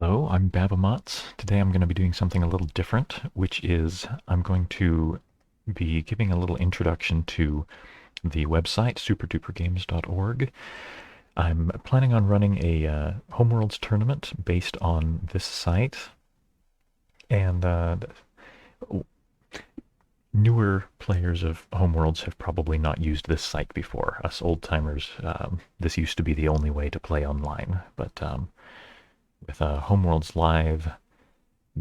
Hello, I'm Babamots. Today I'm going to be doing something a little different, which is I'm going to be giving a little introduction to the website, superdupergames.org. I'm planning on running a Homeworlds tournament based on this site, and newer players of Homeworlds have probably not used this site before. Us old-timers, this used to be the only way to play online, but with Homeworlds Live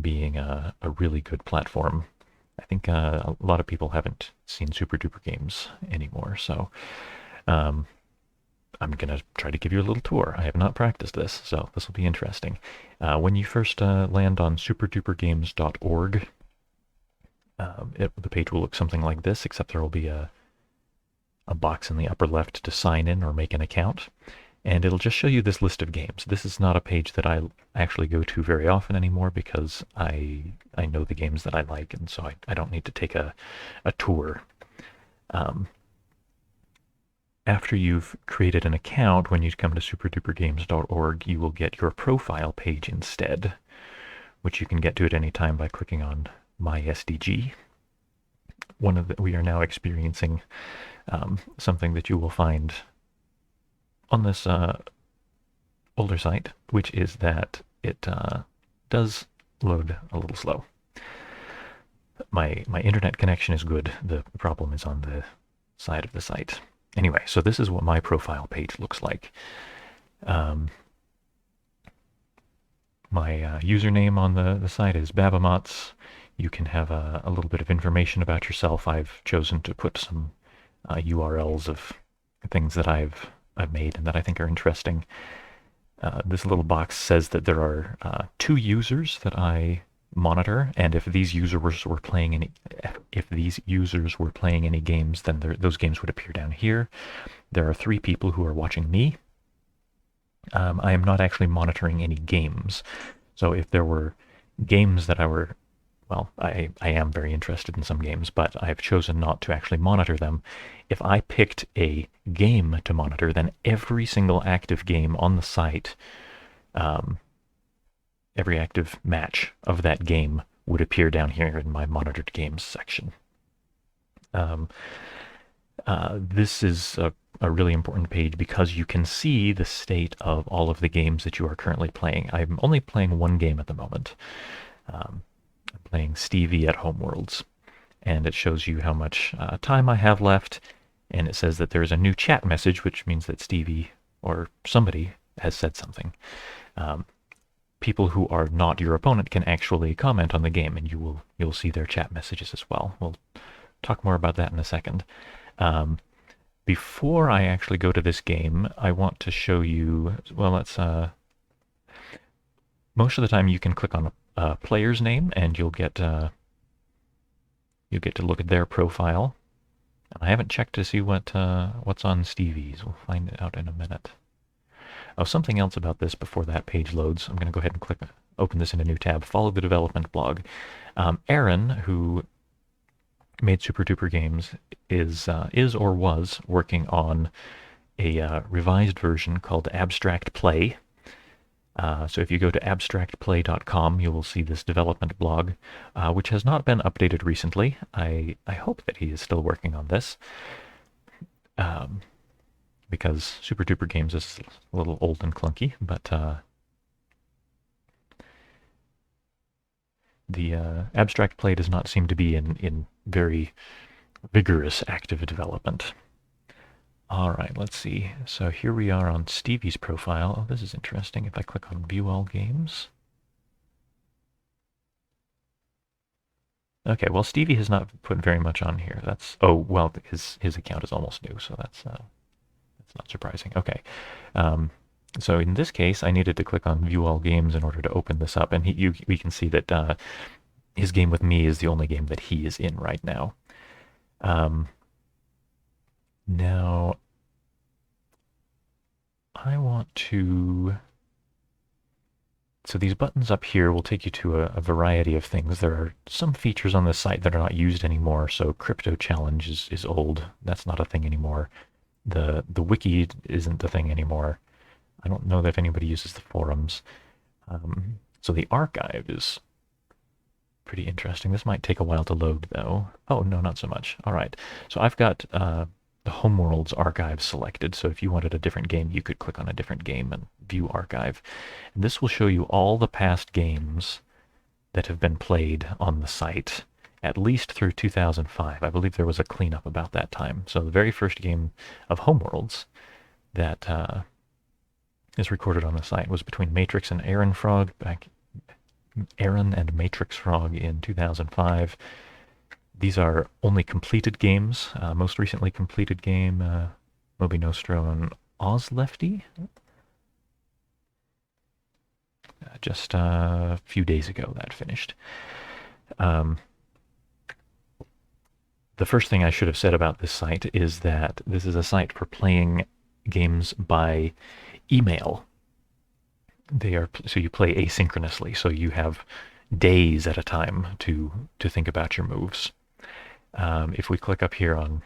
being a really good platform. I think a lot of people haven't seen Super Duper Games anymore, so um, I'm going to try to give you a little tour. I have not practiced this, so this will be interesting. When you first land on superdupergames.org, the page will look something like this, except there will be a box in the upper left to sign in or make an account. And it'll just show you this list of games. This is not a page that I actually go to very often anymore because I know the games that I like, and so I don't need to take a tour. After you've created an account, when you come to superdupergames.org, you will get your profile page instead, which you can get to at any time by clicking on My SDG. We are now experiencing something that you will find on this older site, which is that it does load a little slow. My internet connection is good. The problem is on the side of the site. Anyway, so this is what my profile page looks like. My username on the site is Babamots. You can have a little bit of information about yourself. I've chosen to put some URLs of things that I've made and that I think are interesting. This little box says that there are 2 users that I monitor, and if these users were playing any games, then those games would appear down here. There are 3 people who are watching me. I am not actually monitoring any games, so if there were games that I am very interested in some games, but I've chosen not to actually monitor them. If I picked a game to monitor, then every single active game on the site, every active match of that game would appear down here in my monitored games section. This is a really important page because you can see the state of all of the games that you are currently playing. I'm only playing one game at the moment. I'm playing Stevie at Homeworlds, and it shows you how much time I have left, and it says that there's a new chat message, which means that Stevie or somebody has said something. People who are not your opponent can actually comment on the game, and you'll see their chat messages as well. We'll talk more about that in a second. Before I actually go to this game, I want to show you, well, let's, most of the time you can click on a player's name and you'll get to look at their profile. I haven't checked to see what's on Stevie's. We'll find it out in a minute. Oh, something else about this before that page loads. I'm going to go ahead and open this in a new tab. Follow the development blog. Aaron, who made Super Duper Games, is or was working on a revised version called Abstract Play. So if you go to abstractplay.com, you will see this development blog, which has not been updated recently. I hope that he is still working on this, because Super Duper Games is a little old and clunky, but the Abstract Play does not seem to be in very vigorous active development. All right, let's see. So here we are on Stevie's profile. Oh, this is interesting. If I click on View All Games. Okay, well, Stevie has not put very much on here. Oh, well, his account is almost new, so that's not surprising. Okay. So in this case, I needed to click on View All Games in order to open this up, and we can see that his game with me is the only game that he is in right now. Now, I want to... So these buttons up here will take you to a variety of things. There are some features on this site that are not used anymore. So Crypto Challenge is old. That's not a thing anymore. The wiki isn't the thing anymore. I don't know if anybody uses the forums. So the archive is pretty interesting. This might take a while to load, though. Oh, no, not so much. All right. So I've got the Homeworlds archive selected. So if you wanted a different game, you could click on a different game and view archive. And this will show you all the past games that have been played on the site, at least through 2005. I believe there was a cleanup about that time. So the very first game of Homeworlds that is recorded on the site was between Matrix and Aaron Frog Aaron and Matrix Frog in 2005. These are only completed games. Most recently completed game, Moby Nostro and Ozlefty. Just a few days ago that finished. The first thing I should have said about this site is that this is a site for playing games by email. So you play asynchronously, so you have days at a time to think about your moves. If we click up here on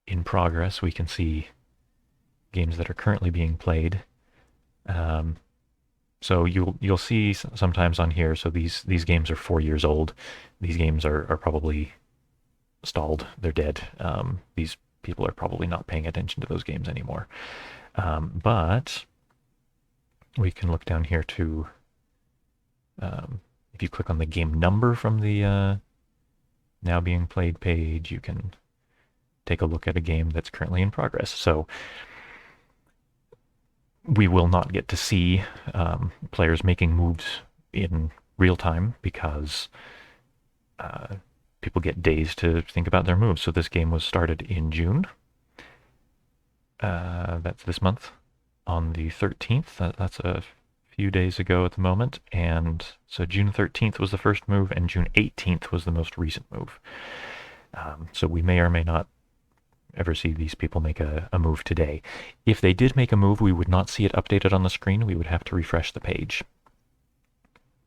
in progress, we can see games that are currently being played. So you'll see sometimes on here. So these games are 4 years old. These games are probably stalled. They're dead. These people are probably not paying attention to those games anymore. But we can look down here to, if you click on the game number from the now being played page, you can take a look at a game that's currently in progress. So we will not get to see players making moves in real time because people get days to think about their moves. So this game was started in June. That's this month on the 13th. That's a few days ago at the moment. And so June 13th was the first move, and June 18th was the most recent move. So we may or may not ever see these people make a move today. If they did make a move, we would not see it updated on the screen. We would have to refresh the page.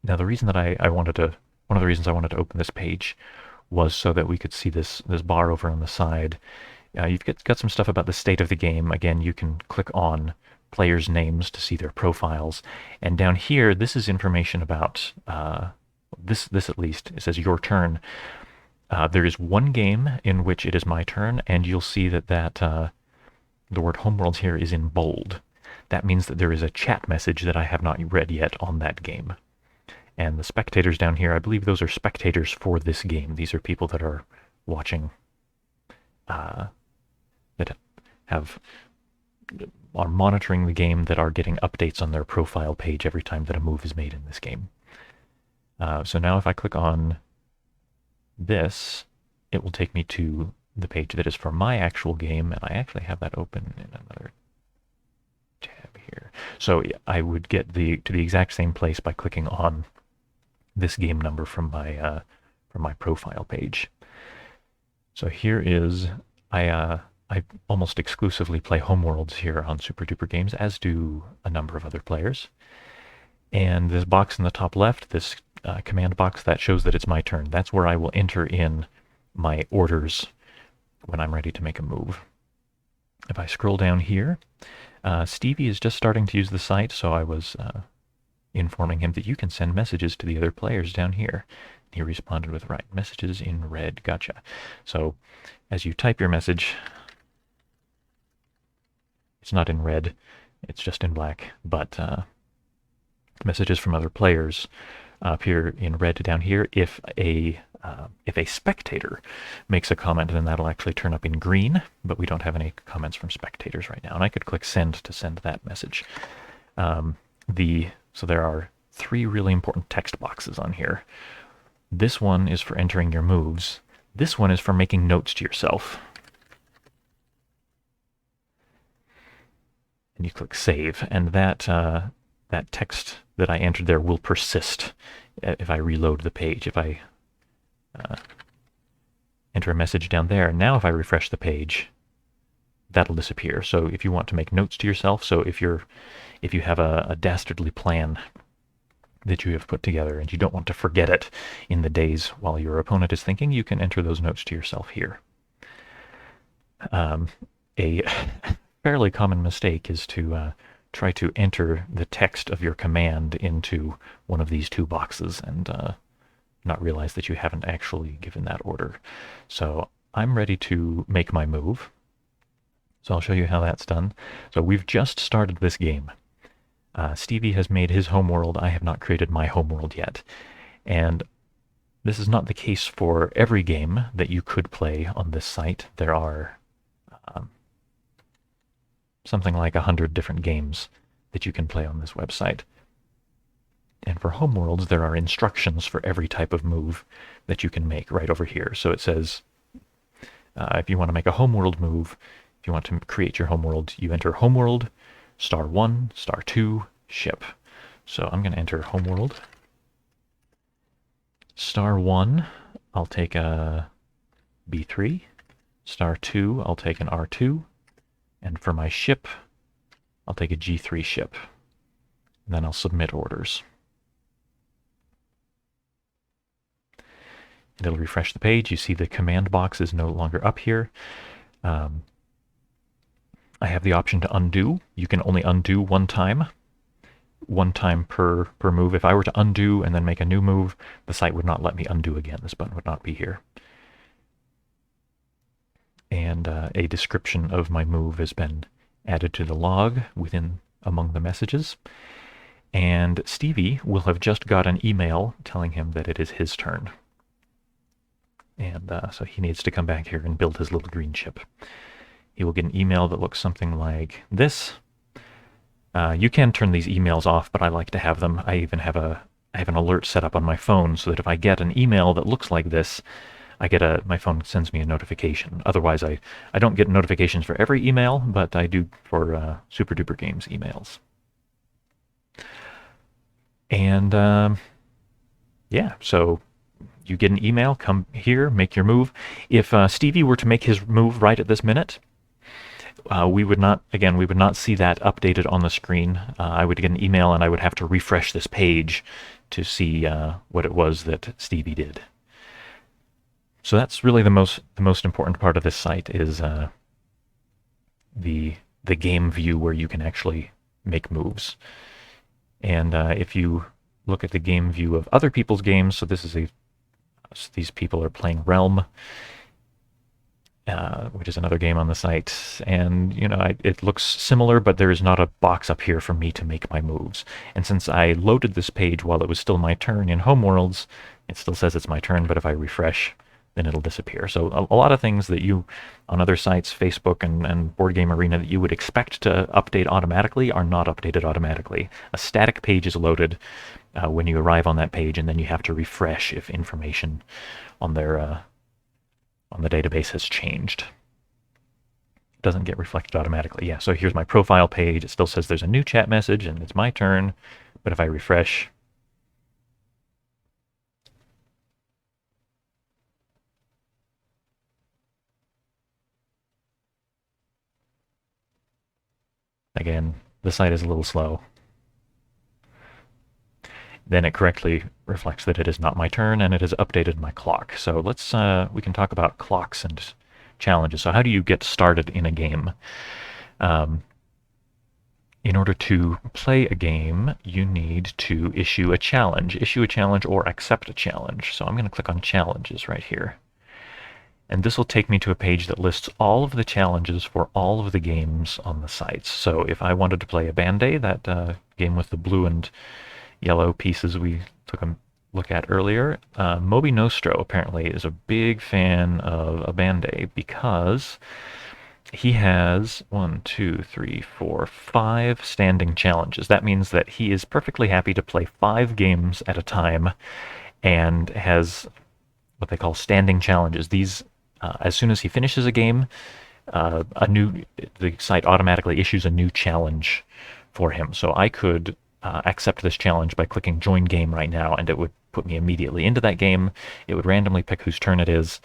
Now, the reason that one of the reasons I wanted to open this page was so that we could see this bar over on the side. You've got some stuff about the state of the game. Again, you can click on players' names to see their profiles. And down here, this is information about this at least. It says your turn. There is one game in which it is my turn, and you'll see that the word Homeworlds here is in bold. That means that there is a chat message that I have not read yet on that game. And the spectators down here, I believe those are spectators for this game. These are people that are watching, that are monitoring the game, that are getting updates on their profile page every time that a move is made in this game. So now if I click on this, it will take me to the page that is for my actual game, and I actually have that open in another tab here. So I would get to the exact same place by clicking on this game number from my profile page. So here is I almost exclusively play Homeworlds here on Super Duper Games, as do a number of other players. And this box in the top left, this command box, that shows that it's my turn. That's where I will enter in my orders when I'm ready to make a move. If I scroll down here, Stevie is just starting to use the site, so I was informing him that you can send messages to the other players down here. He responded with, right, messages in red, gotcha. So as you type your message, it's not in red, it's just in black, but messages from other players appear in red down here. If a spectator makes a comment, then that'll actually turn up in green, but we don't have any comments from spectators right now. And I could click send to send that message. So there are 3 really important text boxes on here. This one is for entering your moves. This one is for making notes to yourself. And you click save, and that text that I entered there will persist if I reload the page. If I enter a message down there, now if I refresh the page, that'll disappear. So if you want to make notes to yourself, so if you have a dastardly plan that you have put together and you don't want to forget it in the days while your opponent is thinking, you can enter those notes to yourself here. A fairly common mistake is to try to enter the text of your command into one of these two boxes and not realize that you haven't actually given that order. So I'm ready to make my move. So I'll show you how that's done. So we've just started this game. Stevie has made his homeworld. I have not created my homeworld yet. And this is not the case for every game that you could play on this site. There are something like 100 different games that you can play on this website. And for homeworlds, there are instructions for every type of move that you can make right over here. So it says, if you want to make a homeworld move, if you want to create your homeworld, you enter homeworld, *1, *2, ship. So I'm going to enter homeworld. *1, I'll take a B3. *2, I'll take an R2. And for my ship, I'll take a G3 ship. And then I'll submit orders. And it'll refresh the page. You see the command box is no longer up here. I have the option to undo. You can only undo one time per move. If I were to undo and then make a new move, the site would not let me undo again. This button would not be here. And a description of my move has been added to the log among the messages. And Stevie will have just got an email telling him that it is his turn. And so he needs to come back here and build his little green ship. He will get an email that looks something like this. You can turn these emails off, but I like to have them. I even have an alert set up on my phone so that if I get an email that looks like this, my phone sends me a notification. Otherwise, I don't get notifications for every email, but I do for Super Duper Games emails. And yeah, so you get an email, come here, make your move. If Stevie were to make his move right at this minute, we would not see that updated on the screen. I would get an email and I would have to refresh this page to see what it was that Stevie did. So that's really the most important part of this site is the game view where you can actually make moves. And if you look at the game view of other people's games, so these people are playing Realm, which is another game on the site, and it looks similar, but there is not a box up here for me to make my moves. And since I loaded this page while it was still my turn in Homeworlds, it still says it's my turn, but if I refresh, then it'll disappear. So a lot of things that you, on other sites, Facebook and Board Game Arena, that you would expect to update automatically are not updated automatically. A static page is loaded when you arrive on that page, and then you have to refresh if information on the database has changed. It doesn't get reflected automatically. Yeah, so here's my profile page. It still says there's a new chat message, and it's my turn. But if I refresh, again, the site is a little slow. Then it correctly reflects that it is not my turn, and it has updated my clock. So we can talk about clocks and challenges. So how do you get started in a game? In order to play a game, you need to issue a challenge. Issue a challenge or accept a challenge. So I'm going to click on challenges right here. And this will take me to a page that lists all of the challenges for all of the games on the sites. So if I wanted to play a Band-Aid, that game with the blue and yellow pieces we took a look at earlier, Moby Nostro apparently is a big fan of a Band-Aid because he has 5 standing challenges. That means that he is perfectly happy to play 5 games at a time and has what they call standing challenges. These, as soon as he finishes a game, the site automatically issues a new challenge for him. So I could accept this challenge by clicking Join Game right now, and it would put me immediately into that game. It would randomly pick whose turn it is,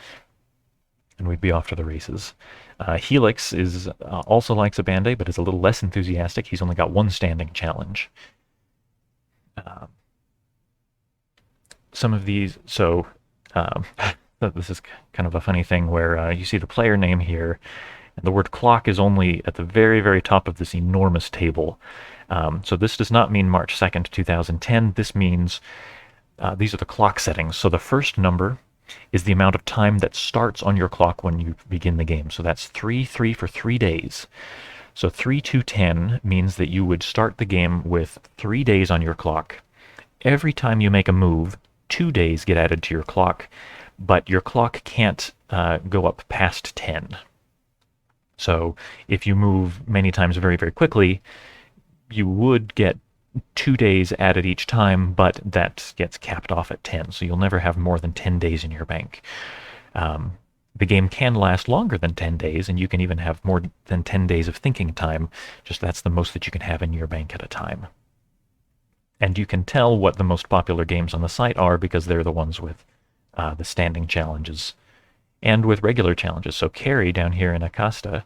and we'd be off to the races. Helix also likes a Band-Aid, but is a little less enthusiastic. He's only got 1 standing challenge. Some of these, so this is kind of a funny thing where you see the player name here, and the word clock is only at the very, very top of this enormous table. So this does not mean March 2nd, 2010. This means these are the clock settings. So the first number is the amount of time that starts on your clock when you begin the game. So that's 3 for 3 days. So 3 to 10 means that you would start the game with 3 days on your clock. Every time you make a move, 2 days get added to your clock, but your clock can't go up past 10. So if you move many times very, very quickly, you would get 2 days added each time, but that gets capped off at 10. So you'll never have more than 10 days in your bank. The game can last longer than 10 days, and you can even have more than 10 days of thinking time. Just that's the most that you can have in your bank at a time. And you can tell what the most popular games on the site are because they're the ones with the standing challenges and with regular challenges. So Carrie down here in Acasta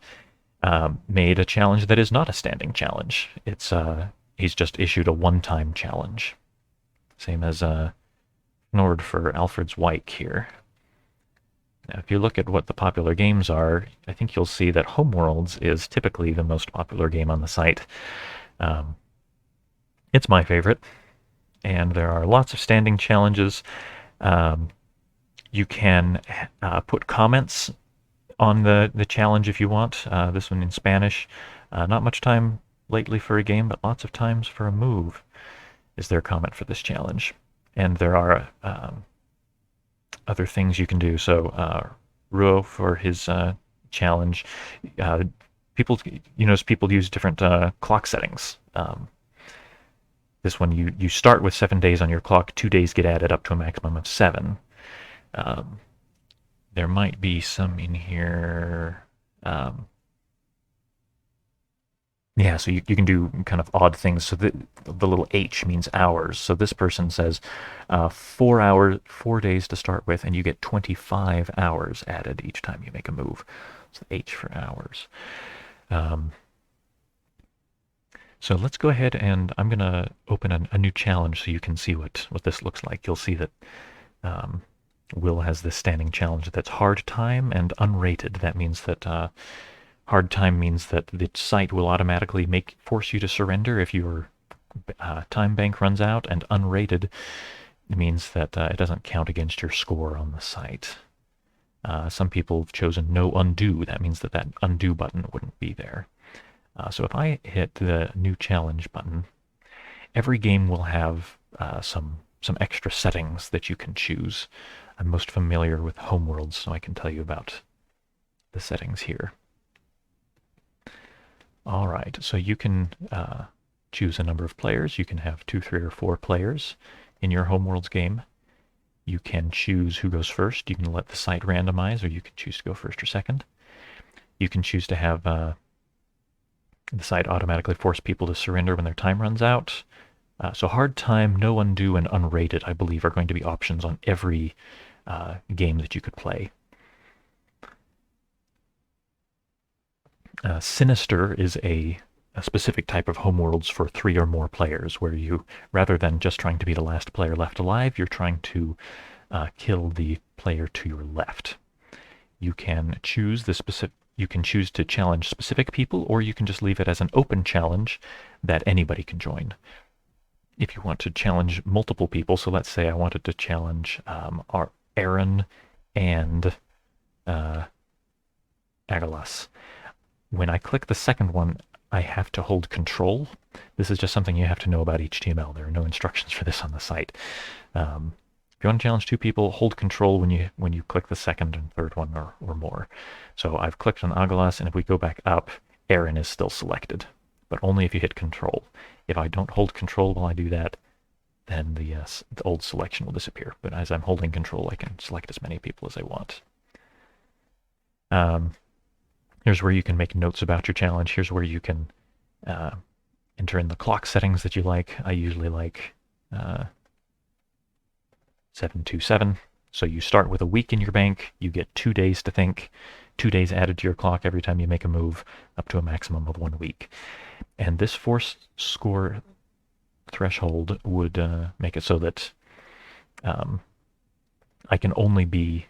made a challenge that is not a standing challenge. It's he's just issued a one-time challenge. Same as Nord for Alfred's Wyke here. Now, if you look at what the popular games are, I think you'll see that Homeworlds is typically the most popular game on the site. It's my favorite, and there are lots of standing challenges. You can put comments on the challenge if you want. This one in Spanish. Not much time lately for a game, but lots of times for a move is their comment for this challenge. And there are other things you can do. So Ruo for his challenge, people, you notice people use different clock settings. This one, you start with 7 days on your clock. 2 days get added up to a maximum of 7. There might be some in here. Yeah, so you can do kind of odd things. So the little H means hours. So this person says 4 days to start with, and you get 25 hours added each time you make a move. So H for hours. So let's go ahead and I'm going to open a new challenge so you can see what this looks like. You'll see that Will has this standing challenge that's hard time and unrated. That means that hard time means that the site will automatically force you to surrender if your time bank runs out, and unrated means that it doesn't count against your score on the site. Some people have chosen no undo. That means that undo button wouldn't be there. So if I hit the new challenge button, every game will have some extra settings that you can choose. I'm most familiar with Homeworlds, so I can tell you about the settings here. All right, so you can choose a number of players. You can have 2, 3, or 4 players in your Homeworlds game. You can choose who goes first. You can let the site randomize, or you can choose to go first or second. You can choose to have the site automatically force people to surrender when their time runs out. So hard time, no undo, and unrated, I believe, are going to be options on every game that you could play. Sinister is a specific type of Homeworlds for 3 or more players, where you, rather than just trying to be the last player left alive, you're trying to kill the player to your left. You can choose you can choose to challenge specific people, or you can just leave it as an open challenge that anybody can join. If you want to challenge multiple people, so let's say I wanted to challenge Aaron and Agalas. When I click the second one, I have to hold control. This is just something you have to know about HTML. There are no instructions for this on the site. If you want to challenge 2 people, hold control when you click the second and third one or more. So I've clicked on Agalas, and if we go back up, Aaron is still selected, but only if you hit control. If I don't hold control while I do that, then the old selection will disappear. But as I'm holding control, I can select as many people as I want. Here's where you can make notes about your challenge. Here's where you can enter in the clock settings that you like. I usually like 727. So you start with a week in your bank. You get 2 days to think. 2 days added to your clock every time you make a move, up to a maximum of 1 week. And this force score threshold would make it so that I can only be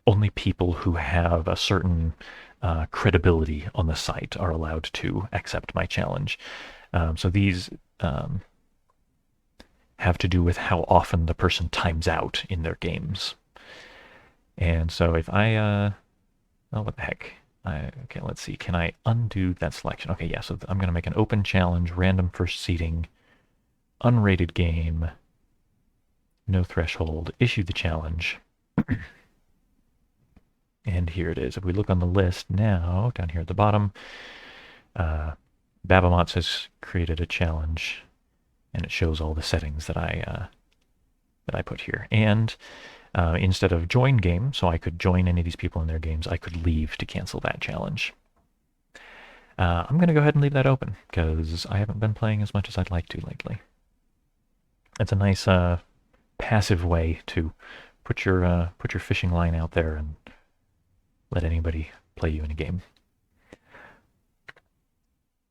only people who have a certain credibility on the site are allowed to accept my challenge. So these have to do with how often the person times out in their games. And so if I, oh, what the heck? Okay, let's see. Can I undo that selection? Okay, yeah, so I'm going to make an open challenge, random first seating, unrated game, no threshold, issue the challenge. And here it is. If we look on the list now, down here at the bottom, Babamots has created a challenge, and it shows all the settings that I put here. And instead of join game, so I could join any of these people in their games, I could leave to cancel that challenge. I'm going to go ahead and leave that open, because I haven't been playing as much as I'd like to lately. It's a nice passive way to put your fishing line out there and let anybody play you in a game.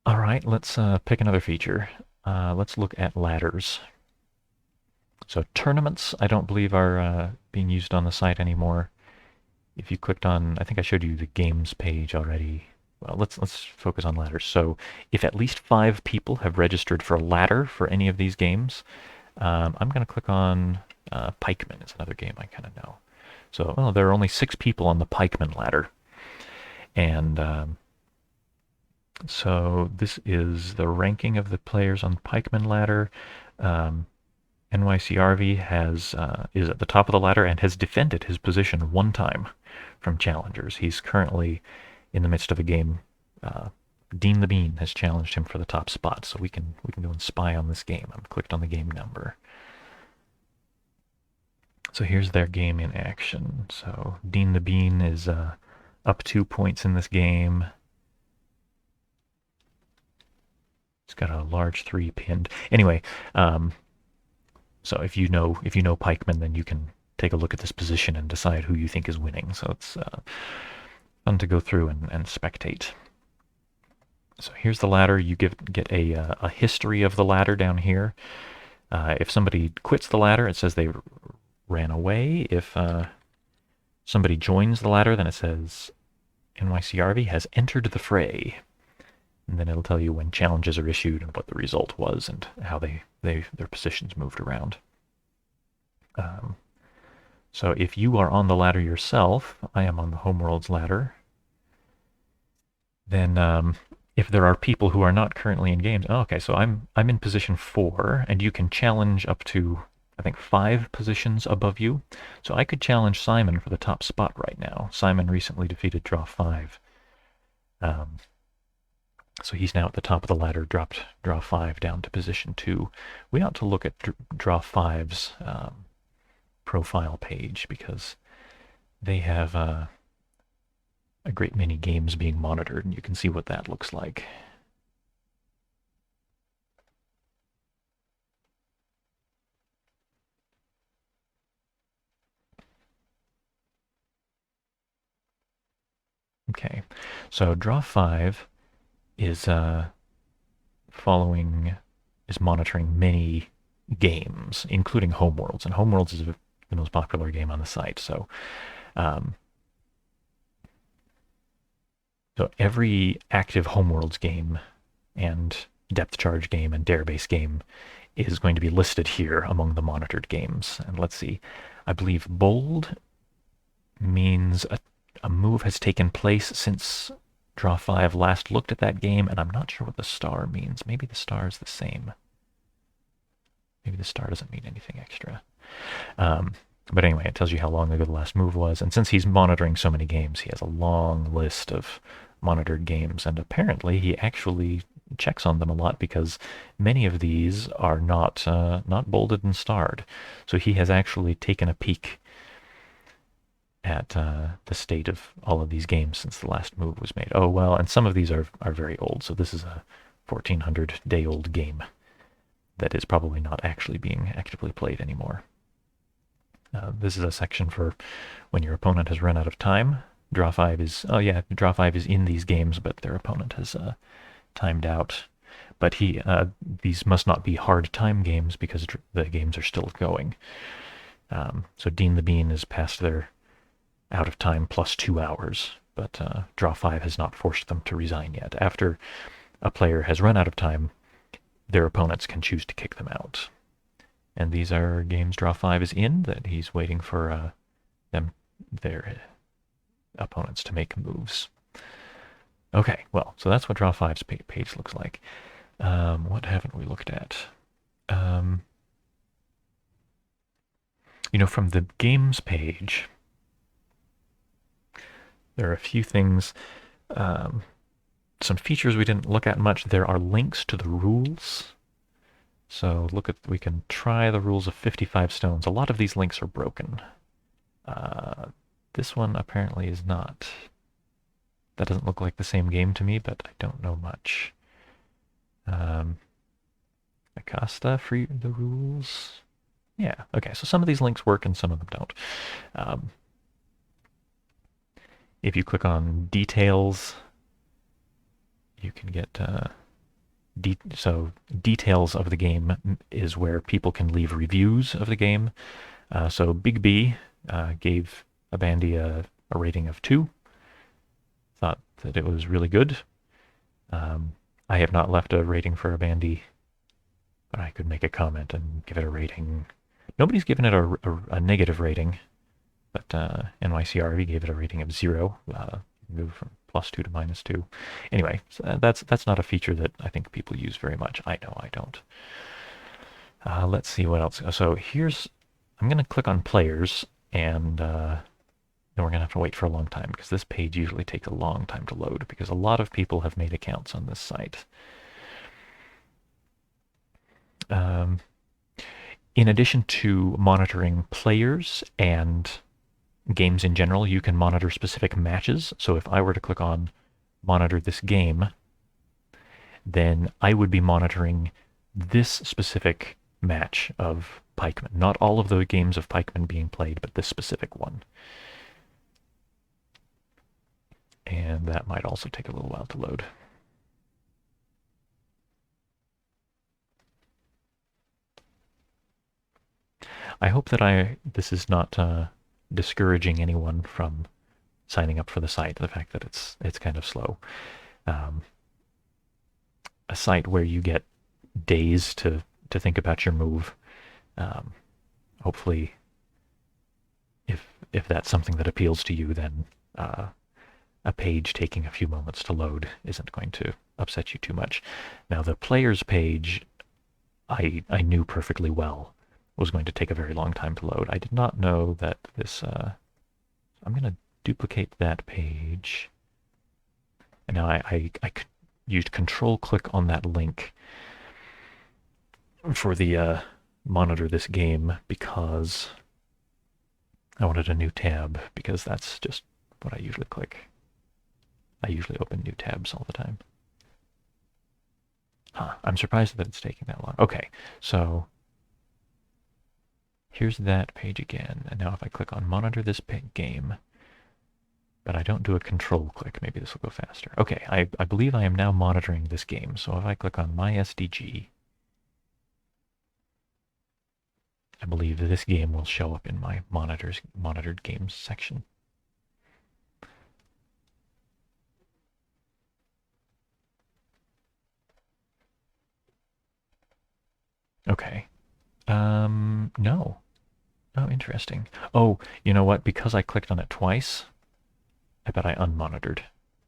All right, let's pick another feature. Let's look at ladders. So tournaments, I don't believe are being used on the site anymore. If you clicked on, I think I showed you the games page already. Well, let's focus on ladders. So if at least 5 people have registered for a ladder for any of these games, I'm going to click on Pikeman. It's another game I kind of know. So well, there are only 6 people on the Pikeman ladder. And so this is the ranking of the players on the Pikeman ladder. NYCRV is at the top of the ladder and has defended his position 1 time from challengers. He's currently in the midst of a game. Dean the Bean has challenged him for the top spot, so we can go and spy on this game. I've clicked on the game number. So here's their game in action. So Dean the Bean is up 2 points in this game. He's got a large 3 pinned. Anyway, so if you know Pikeman, then you can take a look at this position and decide who you think is winning. So it's fun to go through and spectate. So here's the ladder. You get a history of the ladder down here. If somebody quits the ladder, it says they ran away. If somebody joins the ladder, then it says NYCRV has entered the fray. And then it'll tell you when challenges are issued and what the result was and how their positions moved around. So if you are on the ladder yourself, I am on the Homeworlds ladder, then if there are people who are not currently in games, oh, okay, so I'm in position 4, and you can challenge up to, I think, 5 positions above you. So I could challenge Simon for the top spot right now. Simon recently defeated Draw 5. So he's now at the top of the ladder, dropped Draw 5 down to position 2. We ought to look at Draw 5's profile page, because they have a great many games being monitored, and you can see what that looks like. Okay, so Draw 5 is monitoring many games, including Homeworlds, and Homeworlds is the most popular game on the site. So every active Homeworlds game and depth charge game and dare-based game is going to be listed here among the monitored games. And let's see, I believe bold means a move has taken place since Draw 5 last looked at that game, and I'm not sure what the star means. Maybe the star is the same. Maybe the star doesn't mean anything extra. But anyway, it tells you how long ago the last move was, and since he's monitoring so many games, he has a long list of monitored games, and apparently he actually checks on them a lot, because many of these are not bolded and starred. So he has actually taken a peek at the state of all of these games since the last move was made. Oh, well, and some of these are very old, so this is a 1400-day-old game that is probably not actually being actively played anymore. This is a section for when your opponent has run out of time. Draw 5 is, oh yeah, Draw 5 is in these games, but their opponent has timed out. But these must not be hard time games, because the games are still going. So Dean the Bean is past their out of time plus 2 hours. But Draw 5 has not forced them to resign yet. After a player has run out of time, their opponents can choose to kick them out. And these are games Draw 5 is in, that he's waiting for their opponents to make moves. Okay, well, so that's what Draw 5's page looks like. What haven't we looked at? From the games page, there are a few things, some features we didn't look at much. There are links to the rules. So we can try the rules of 55 stones. A lot of these links are broken. This one apparently is not. That doesn't look like the same game to me, but I don't know much. Acosta, free the rules. Yeah, okay, so some of these links work and some of them don't. If you click on details, you can get details of the game is where people can leave reviews of the game. So Big B gave Abandy a rating of 2. Thought that it was really good. I have not left a rating for Abandy, but I could make a comment and give it a rating. Nobody's given it a negative rating, but NYCRV gave it a rating of 0. Move from +2 to -2. Anyway, so that's not a feature that I think people use very much. I know I don't. Let's see what else. So I'm going to click on players, and then we're going to have to wait for a long time because this page usually takes a long time to load because a lot of people have made accounts on this site. In addition to monitoring players and games in general, you can monitor specific matches. So if I were to click on monitor this game, then I would be monitoring this specific match of Pikeman. Not all of the games of Pikeman being played, but this specific one. And that might also take a little while to load. I hope that this is not discouraging anyone from signing up for the site, the fact that it's kind of slow. A site where you get days to think about your move. Hopefully, if that's something that appeals to you, then a page taking a few moments to load isn't going to upset you too much. Now, the players page, I knew perfectly well was going to take a very long time to load. I did not know that this. I'm going to duplicate that page, and now I used Control-click on that link for the monitor this game because I wanted a new tab, because that's just what I usually click. I usually open new tabs all the time. I'm surprised that it's taking that long. Okay, so here's that page again. And now if I click on monitor this game, but I don't do a control click, maybe this will go faster. Okay, I believe I am now monitoring this game. So if I click on my SDG, I believe this game will show up in my monitored games section. Okay. No. Oh, interesting. Oh, you know what? Because I clicked on it twice, I bet I unmonitored.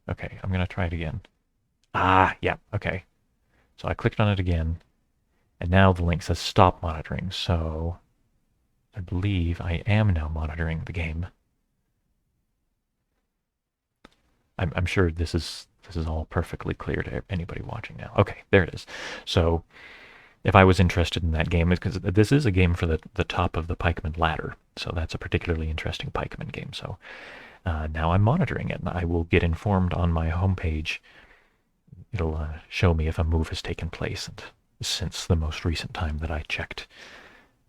Okay, I'm going to try it again. Yeah, okay. So I clicked on it again, and now the link says stop monitoring, so I believe I am now monitoring the game. I'm sure this is all perfectly clear to anybody watching now. Okay, there it is. So if I was interested in that game, because this is a game for the top of the pikeman ladder, so that's a particularly interesting pikeman game. So now I'm monitoring it, and I will get informed on my homepage. It'll show me if a move has taken place since the most recent time that I checked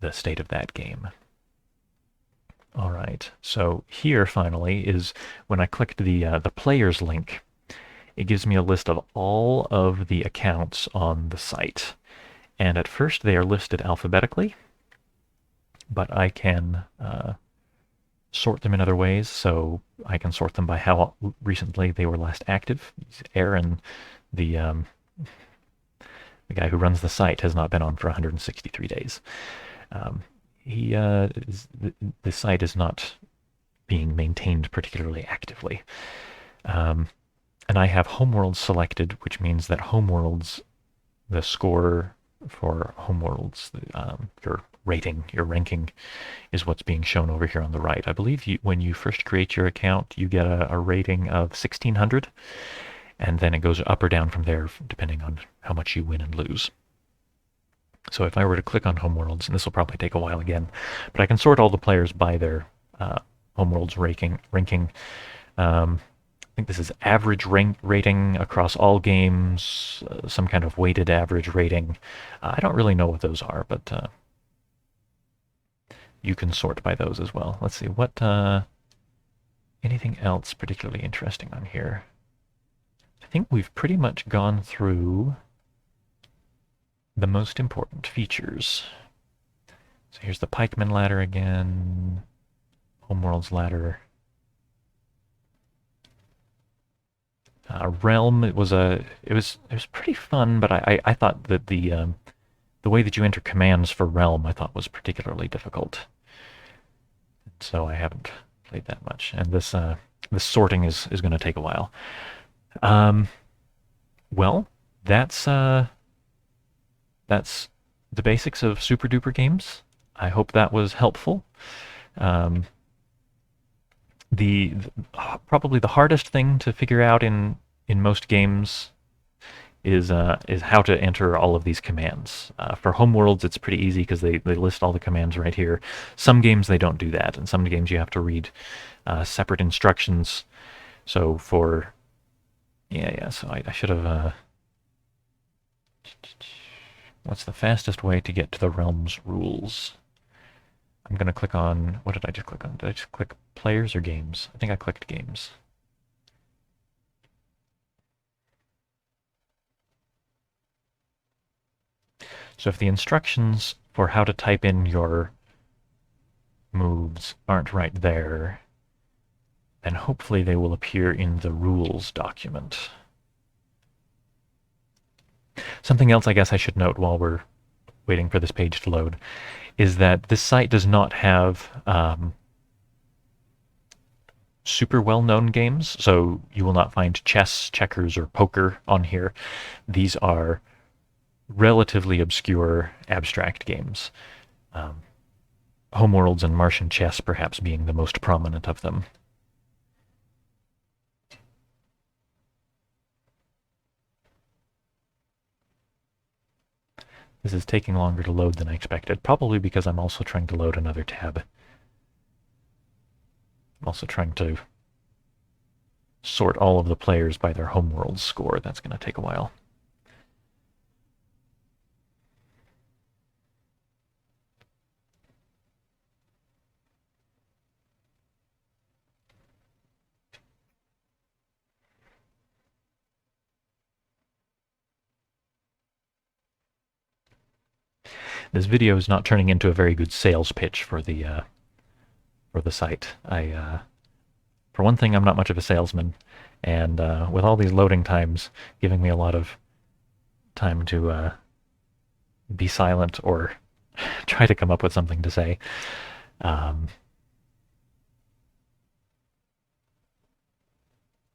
the state of that game. All right, so here finally is when I clicked the players link, it gives me a list of all of the accounts on the site. And at first they are listed alphabetically, but I can sort them in other ways, so I can sort them by how recently they were last active. Aaron, the the guy who runs the site, has not been on for 163 days. Um, the site is not being maintained particularly actively. Um, and I have Homeworlds selected, which means that Homeworlds, the score for Homeworlds, your rating, your ranking, is what's being shown over here on the right. I believe when you first create your account, you get a rating of 1600, and then it goes up or down from there depending on how much you win and lose. So if I were to click on Homeworlds, and this will probably take a while again, but I can sort all the players by their Homeworlds ranking. I think this is average rating across all games, some kind of weighted average rating. I don't really know what those are, but you can sort by those as well. Let's see, what anything else particularly interesting on here? I think we've pretty much gone through the most important features. So here's the pikeman ladder again, Homeworlds ladder. Realm, it was pretty fun, but I thought that the way that you enter commands for Realm I thought was particularly difficult. So I haven't played that much, and this sorting is going to take a while. Well, that's the basics of Super Duper games. I hope that was helpful. Probably the hardest thing to figure out in most games is how to enter all of these commands. For Homeworlds, it's pretty easy because they list all the commands right here. Some games they don't do that, and some games you have to read separate instructions. So for so I should have. What's the fastest way to get to the Realms rules? I'm going to click on, what did I just click on? Did I just click players or games? I think I clicked games. So if the instructions for how to type in your moves aren't right there, then hopefully they will appear in the rules document. Something else I guess I should note while we're waiting for this page to load is that this site does not have super well-known games, so you will not find chess, checkers, or poker on here. These are relatively obscure abstract games. Homeworlds and Martian chess perhaps being the most prominent of them. This is taking longer to load than I expected, probably because I'm also trying to load another tab. I'm also trying to sort all of the players by their Homeworld score. That's going to take a while. This video is not turning into a very good sales pitch for the site. For one thing, I'm not much of a salesman, and with all these loading times giving me a lot of time to be silent or try to come up with something to say,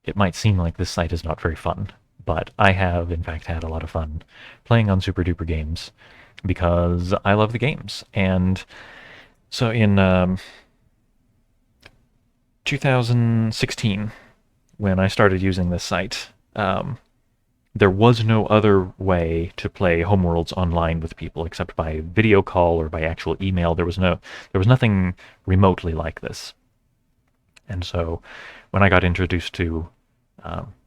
it might seem like this site is not very fun, but I have, in fact, had a lot of fun playing on Super Duper games because I love the games. And so in 2016, when I started using this site, there was no other way to play Homeworlds online with people except by video call or by actual email. There was nothing remotely like this. And so when I got introduced to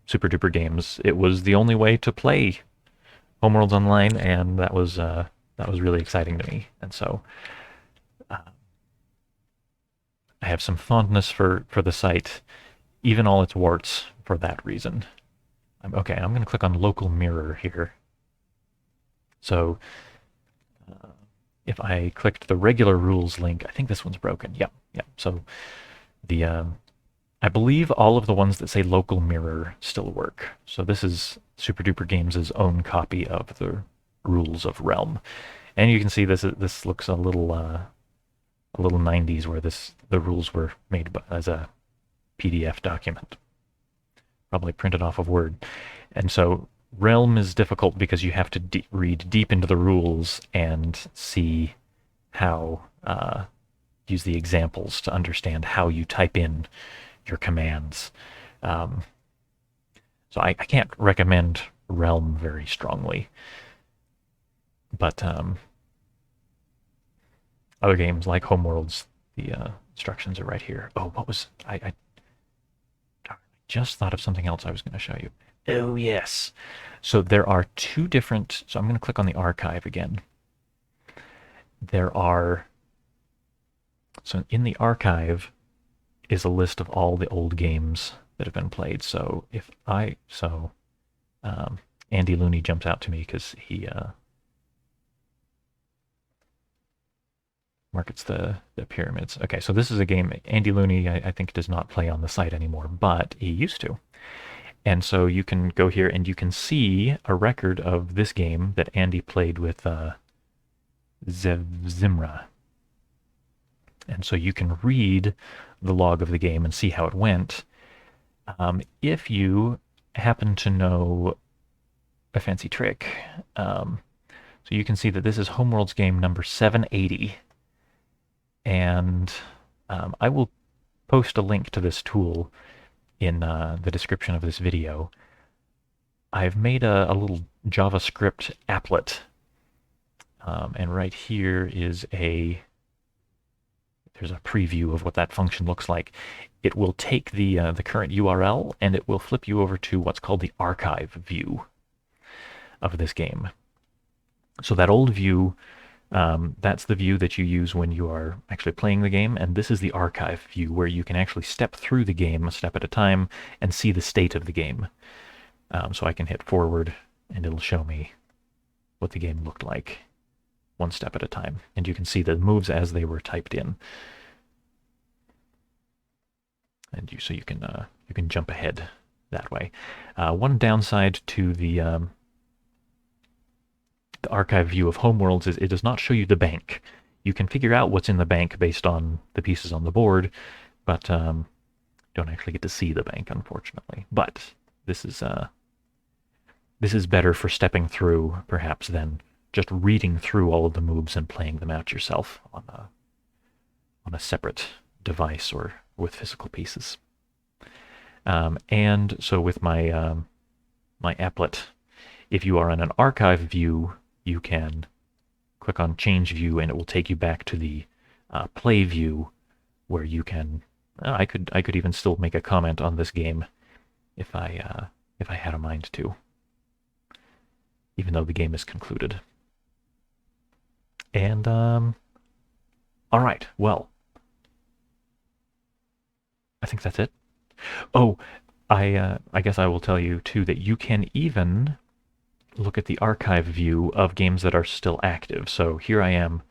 Super Duper games, it was the only way to play Homeworlds online, and that was really exciting to me. And so I have some fondness for the site, even all its warts, for that reason. I'm going to click on local mirror here. So if I clicked the regular rules link, I think this one's broken. Yep. So The I believe all of the ones that say local mirror still work. So this is Super Duper Games' own copy of the rules of Realm, and you can see this looks a little 90s where the rules were made as a PDF document, probably printed off of Word. And so Realm is difficult because you have to read deep into the rules and see how use the examples to understand how you type in your commands. Um, so I can't recommend Realm very strongly, but other games like Homeworlds, the instructions are right here. Oh, what was I just thought of something else I was going to show you. Oh yes. So there are two different. So I'm going to click on the archive again. There are. So in the archive is a list of all the old games that have been played. So if I Andy Looney jumps out to me because he markets the pyramids. Okay, so this is a game Andy Looney I think does not play on the site anymore, but he used to. And so you can go here and you can see a record of this game that Andy played with Zimra. And so you can read the log of the game and see how it went. If you happen to know a fancy trick, so you can see that this is Homeworlds game number 780. And I will post a link to this tool in the description of this video. I've made a little JavaScript applet, and right here is there's a preview of what that function looks like. It will take the current URL and it will flip you over to what's called the archive view of this game. So that old view, that's the view that you use when you are actually playing the game, and this is the archive view where you can actually step through the game a step at a time and see the state of the game. So I can hit forward and it'll show me what the game looked like one step at a time, and you can see the moves as they were typed in. And so you can jump ahead that way. One downside to the archive view of Homeworlds is it does not show you the bank. You can figure out what's in the bank based on the pieces on the board, but don't actually get to see the bank, unfortunately. But this is better for stepping through, perhaps, than just reading through all of the moves and playing them out yourself on a separate device or with physical pieces. And so with my my applet, if you are in an archive view, you can click on change view and it will take you back to the play view where you can I could even still make a comment on this game if I had a mind to, even though the game is concluded. And all right, well, I think that's it. Oh, I guess I will tell you too that you can even look at the archive view of games that are still active. So here I am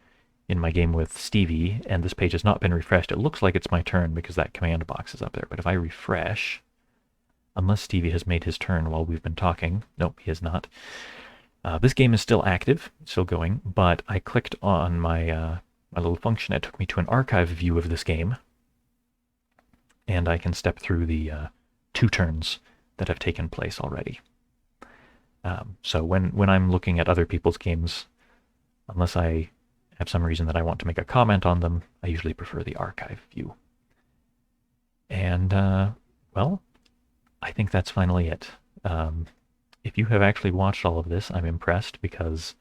in my game with Stevie, and this page has not been refreshed. It looks like it's my turn because that command box is up there. But if I refresh, unless Stevie has made his turn while we've been talking, nope, he has not. This game is still active, still going, but I clicked on my little function. It took me to an archive view of this game, and I can step through the 2 turns that have taken place already. So when I'm looking at other people's games, unless I have some reason that I want to make a comment on them, I usually prefer the archive view. And, well, I think that's finally it. If you have actually watched all of this, I'm impressed because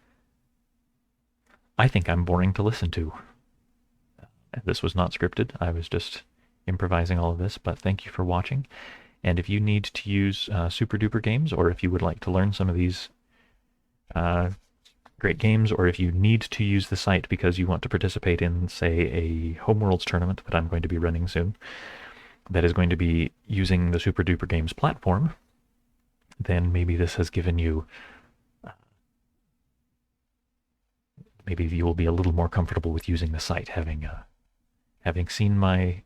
I think I'm boring to listen to. This was not scripted. I was just improvising all of this, but thank you for watching. And if you need to use Super Duper games, or if you would like to learn some of these great games, or if you need to use the site because you want to participate in, say, a Homeworlds tournament that I'm going to be running soon, that is going to be using the Super Duper Games platform, then maybe this has given you, maybe you will be a little more comfortable with using the site, having seen my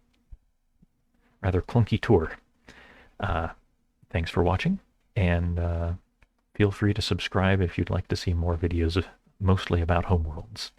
rather clunky tour. Thanks for watching, and feel free to subscribe if you'd like to see more videos mostly about Homeworlds.